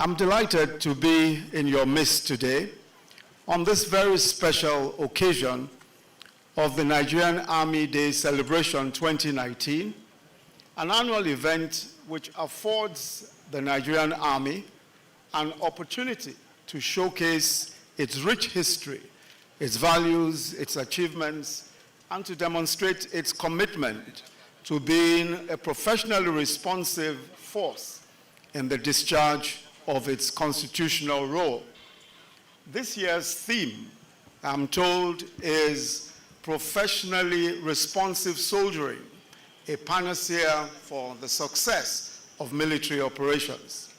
I'm delighted to be in your midst today on this very special occasion of the Nigerian Army Day Celebration 2019, an annual event which affords the Nigerian Army an opportunity to showcase its rich history, its values, its achievements, and to demonstrate its commitment to being a professionally responsive force in the discharge of its constitutional role. This year's theme, I'm told, is Professionally Responsive Soldiering, a panacea for the success of military operations.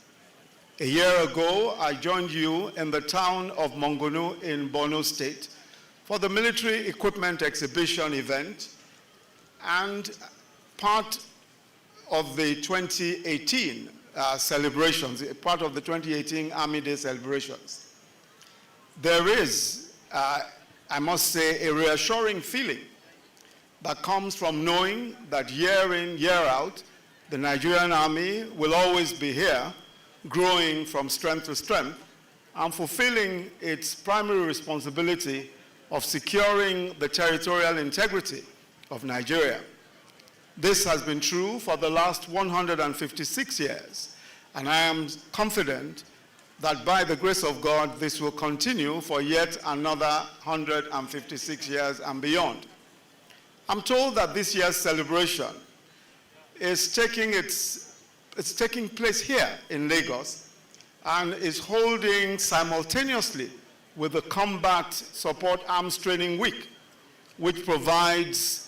A year ago, I joined you in the town of Mongonu in Borno State for the military equipment exhibition event and part of the 2018 celebrations, part of the 2018 Army Day celebrations. There is, I must say, a reassuring feeling that comes from knowing that year in, year out, the Nigerian Army will always be here, growing from strength to strength, and fulfilling its primary responsibility of securing the territorial integrity of Nigeria. This has been true for the last 156 years, and I am confident that by the grace of God, this will continue for yet another 156 years and beyond. I'm told that this year's celebration is taking place here in Lagos and is holding simultaneously with the Combat Support Arms Training Week, which provides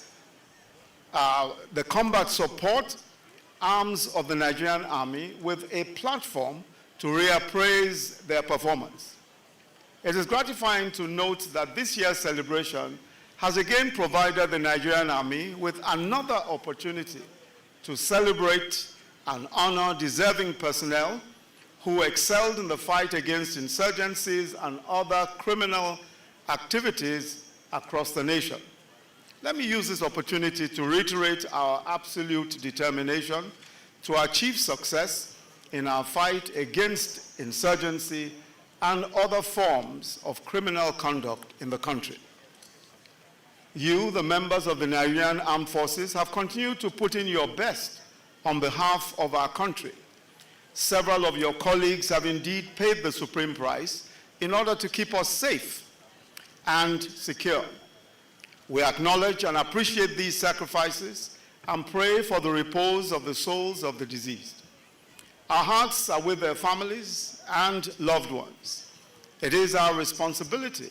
the combat support arms of the Nigerian Army with a platform to reappraise their performance. It is gratifying to note that this year's celebration has again provided the Nigerian Army with another opportunity to celebrate and honor deserving personnel who excelled in the fight against insurgencies and other criminal activities across the nation. Let me use this opportunity to reiterate our absolute determination to achieve success in our fight against insurgency and other forms of criminal conduct in the country. You, the members of the Nigerian Armed Forces, have continued to put in your best on behalf of our country. Several of your colleagues have indeed paid the supreme price in order to keep us safe and secure. We acknowledge and appreciate these sacrifices and pray for the repose of the souls of the deceased. Our hearts are with their families and loved ones. It is our responsibility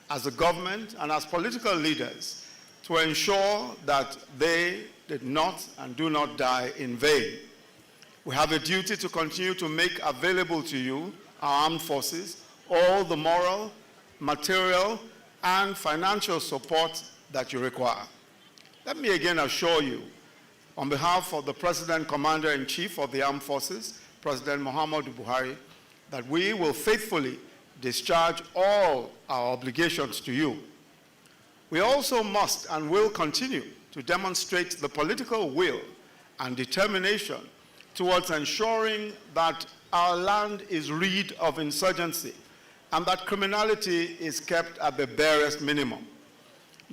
as a government and as political leaders to ensure that they did not and do not die in vain. We have a duty to continue to make available to you, our armed forces, all the moral, material, and financial support that you require. Let me again assure you, on behalf of the President Commander-in-Chief of the Armed Forces, President Muhammadu Buhari, that we will faithfully discharge all our obligations to you. We also must and will continue to demonstrate the political will and determination towards ensuring that our land is rid of insurgency and that criminality is kept at the barest minimum.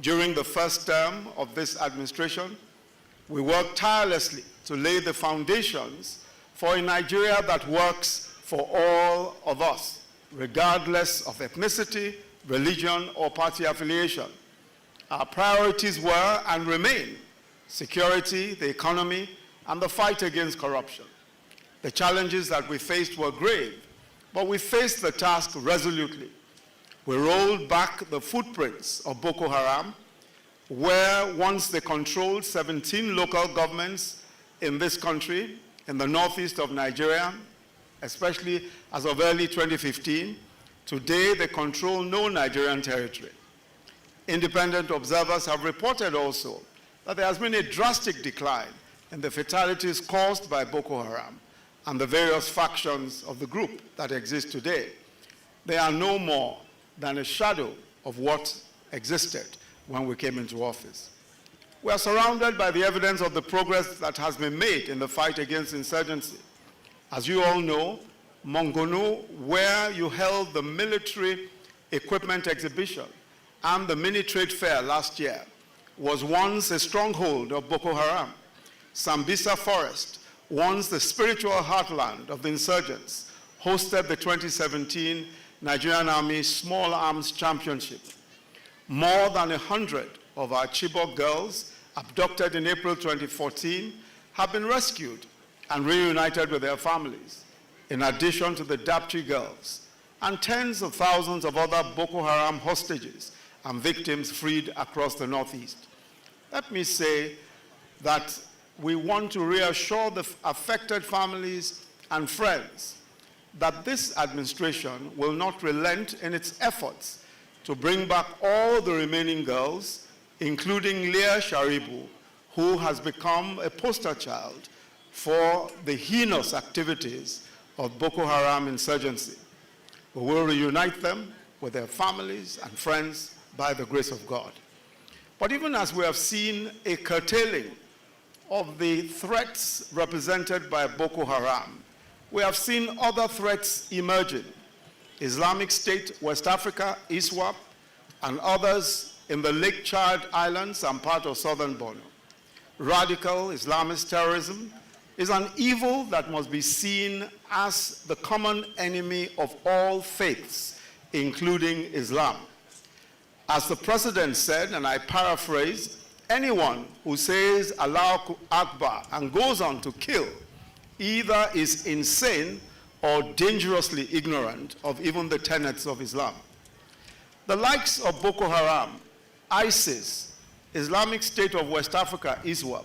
During the first term of this administration, we worked tirelessly to lay the foundations for a Nigeria that works for all of us, regardless of ethnicity, religion, or party affiliation. Our priorities were and remain security, the economy, and the fight against corruption. The challenges that we faced were grave, but we faced the task resolutely. We rolled back the footprints of Boko Haram, where once they controlled 17 local governments in this country, in the northeast of Nigeria, especially as of early 2015, today they control no Nigerian territory. Independent observers have reported also that there has been a drastic decline in the fatalities caused by Boko Haram and the various factions of the group that exist today. They are no more than a shadow of what existed when we came into office. We are surrounded by the evidence of the progress that has been made in the fight against insurgency. As you all know, Mongono, where you held the military equipment exhibition and the mini trade fair last year, was once a stronghold of Boko Haram. Sambisa Forest, once the spiritual heartland of the insurgents, hosted the 2017 Nigerian Army Small Arms Championship. More than 100 of our Chibok girls, abducted in April 2014, have been rescued and reunited with their families, in addition to the Dapchi girls, and tens of thousands of other Boko Haram hostages and victims freed across the Northeast. Let me say that we want to reassure the affected families and friends that this administration will not relent in its efforts to bring back all the remaining girls, including Leah Sharibu, who has become a poster child for the heinous activities of Boko Haram insurgency. We will reunite them with their families and friends by the grace of God. But even as we have seen a curtailing of the threats represented by Boko Haram, we have seen other threats emerging. Islamic State, West Africa, ISWAP, and others in the Lake Chad Islands and part of southern Borno. Radical Islamist terrorism is an evil that must be seen as the common enemy of all faiths, including Islam. As the president said, and I paraphrase, anyone who says Allahu Akbar and goes on to kill either is insane or dangerously ignorant of even the tenets of Islam. The likes of Boko Haram, ISIS, Islamic State of West Africa, ISWAP,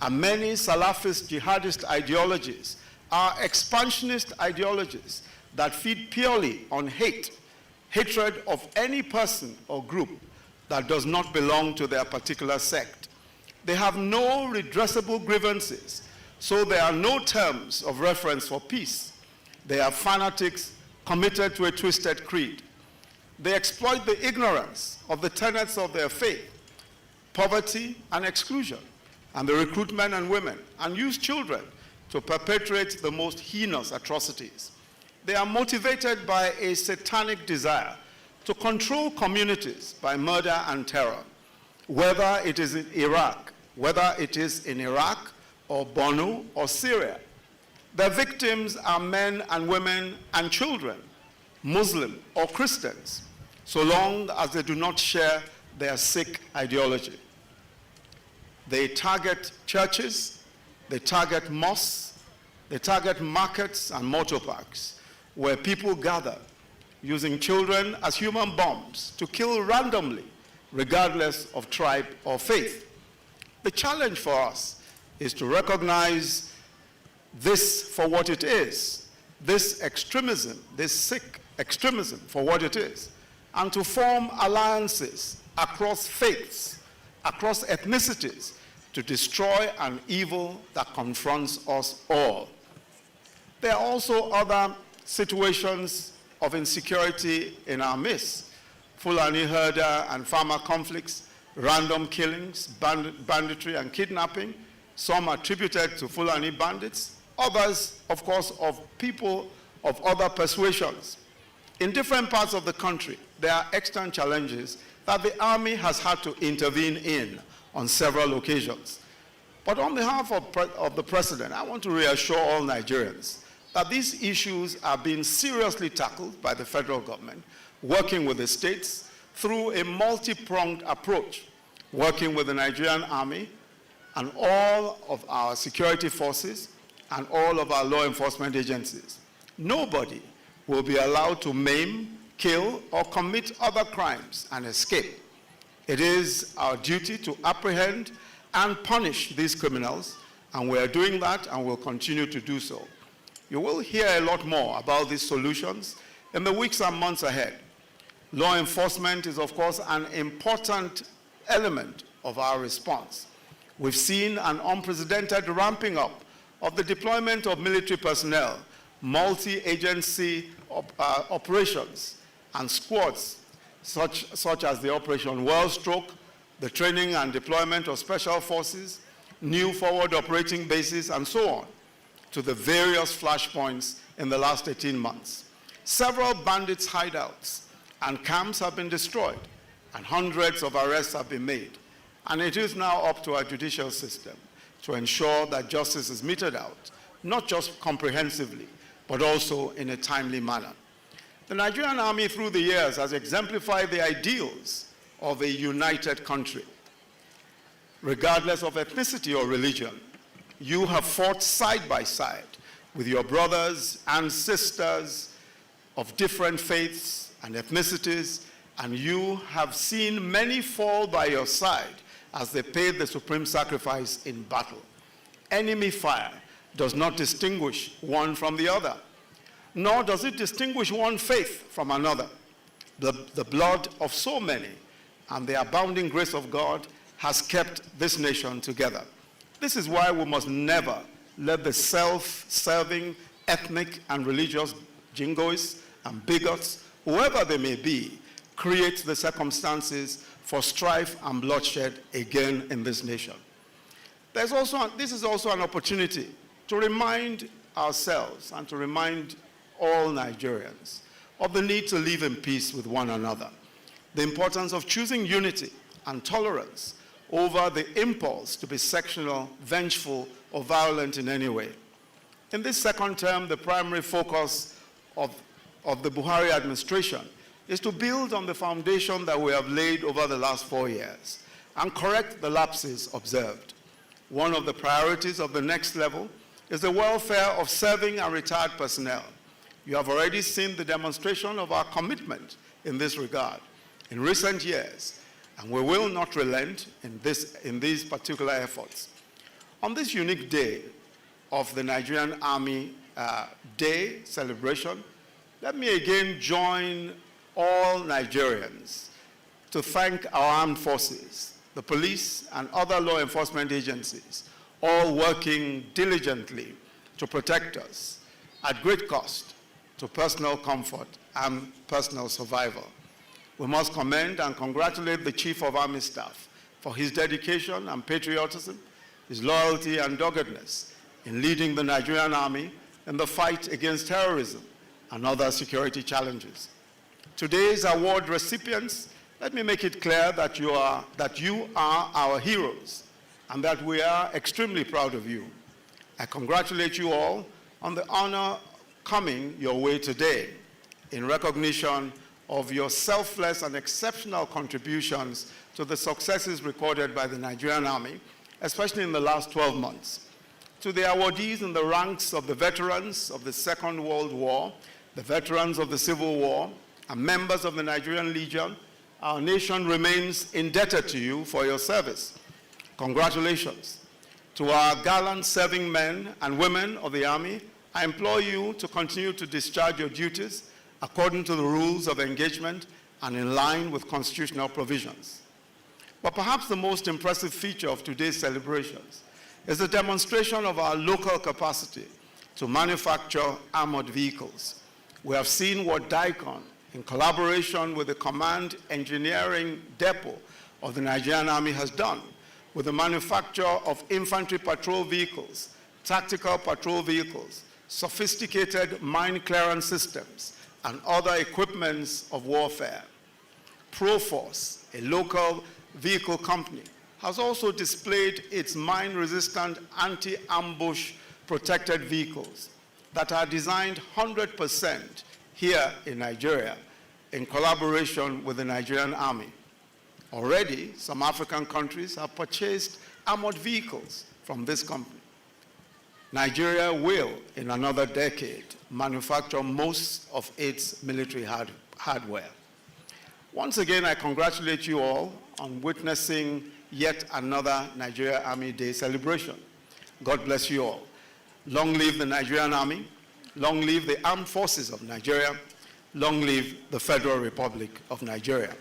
and many Salafist jihadist ideologies are expansionist ideologies that feed purely on hate, hatred of any person or group that does not belong to their particular sect. They have no redressable grievances, so there are no terms of reference for peace. They are fanatics committed to a twisted creed. They exploit the ignorance of the tenets of their faith, poverty and exclusion, and they recruit men and women and use children to perpetrate the most heinous atrocities. They are motivated by a satanic desire to control communities by murder and terror, whether it is in Iraq, whether it is in Iraq or Borno or Syria. Their victims are men and women and children, Muslim or Christians, so long as they do not share their sick ideology. They target churches, they target mosques, they target markets and motor parks, where people gather, using children as human bombs to kill randomly, regardless of tribe or faith. The challenge for us is to recognize this for what it is, this extremism, this sick extremism for what it is, and to form alliances across faiths, across ethnicities, to destroy an evil that confronts us all. There are also other situations of insecurity in our midst. Fulani herder and farmer conflicts, random killings, banditry and kidnapping, some attributed to Fulani bandits, others, of course, of people of other persuasions. In different parts of the country, there are extant challenges that the army has had to intervene in on several occasions. But on behalf of the president, I want to reassure all Nigerians that these issues are being seriously tackled by the federal government, working with the states through a multi-pronged approach, working with the Nigerian Army and all of our security forces and all of our law enforcement agencies. Nobody will be allowed to maim, kill, or commit other crimes and escape. It is our duty to apprehend and punish these criminals, and we are doing that and will continue to do so. You will hear a lot more about these solutions in the weeks and months ahead. Law enforcement is, of course, an important element of our response. We've seen an unprecedented ramping up of the deployment of military personnel, multi-agency operations and squads, such as the Operation Wellstroke, the training and deployment of special forces, new forward operating bases, and so on, to the various flashpoints in the last 18 months. Several bandits' hideouts and camps have been destroyed, and hundreds of arrests have been made. And it is now up to our judicial system to ensure that justice is meted out, not just comprehensively, but also in a timely manner. The Nigerian Army through the years has exemplified the ideals of a united country. Regardless of ethnicity or religion, you have fought side by side with your brothers and sisters of different faiths and ethnicities, and you have seen many fall by your side as they paid the supreme sacrifice in battle. Enemy fire does not distinguish one from the other, nor does it distinguish one faith from another. The blood of so many and the abounding grace of God has kept this nation together. This is why we must never let the self-serving ethnic and religious jingoists and bigots, whoever they may be, create the circumstances for strife and bloodshed again in this nation. This is also an opportunity to remind ourselves and to remind all Nigerians of the need to live in peace with one another, the importance of choosing unity and tolerance over the impulse to be sectional, vengeful, or violent in any way. In this second term, the primary focus of the Buhari administration is to build on the foundation that we have laid over the last 4 years and correct the lapses observed. One of the priorities of the next level is the welfare of serving and retired personnel. You have already seen the demonstration of our commitment in this regard in recent years, and we will not relent in these particular efforts. On this unique day of the Nigerian Army Day Celebration, let me again join all Nigerians to thank our armed forces, the police and other law enforcement agencies, all working diligently to protect us at great cost to personal comfort and personal survival. We must commend and congratulate the Chief of Army Staff for his dedication and patriotism, his loyalty and doggedness in leading the Nigerian Army in the fight against terrorism and other security challenges. Today's award recipients, let me make it clear that you are our heroes and that we are extremely proud of you. I congratulate you all on the honor coming your way today in recognition of your selfless and exceptional contributions to the successes recorded by the Nigerian Army, especially in the last 12 months. To the awardees in the ranks of the veterans of the Second World War, the veterans of the Civil War, and members of the Nigerian Legion, our nation remains indebted to you for your service. Congratulations. To our gallant serving men and women of the Army, I implore you to continue to discharge your duties according to the rules of engagement and in line with constitutional provisions. But perhaps the most impressive feature of today's celebrations is the demonstration of our local capacity to manufacture armored vehicles. We have seen what GCON, in collaboration with the Command Engineering Depot of the Nigerian Army, has done with the manufacture of infantry patrol vehicles, tactical patrol vehicles, sophisticated mine clearance systems, and other equipments of warfare. Prof, a local vehicle company, has also displayed its mine-resistant anti-ambush protected vehicles that are designed 100% here in Nigeria in collaboration with the Nigerian Army. Already, some African countries have purchased armored vehicles from this company. Nigeria will, in another decade, manufacture most of its military hardware. Once again, I congratulate you all on witnessing yet another Nigerian Army Day celebration. God bless you all. Long live the Nigerian Army. Long live the armed forces of Nigeria. Long live the Federal Republic of Nigeria.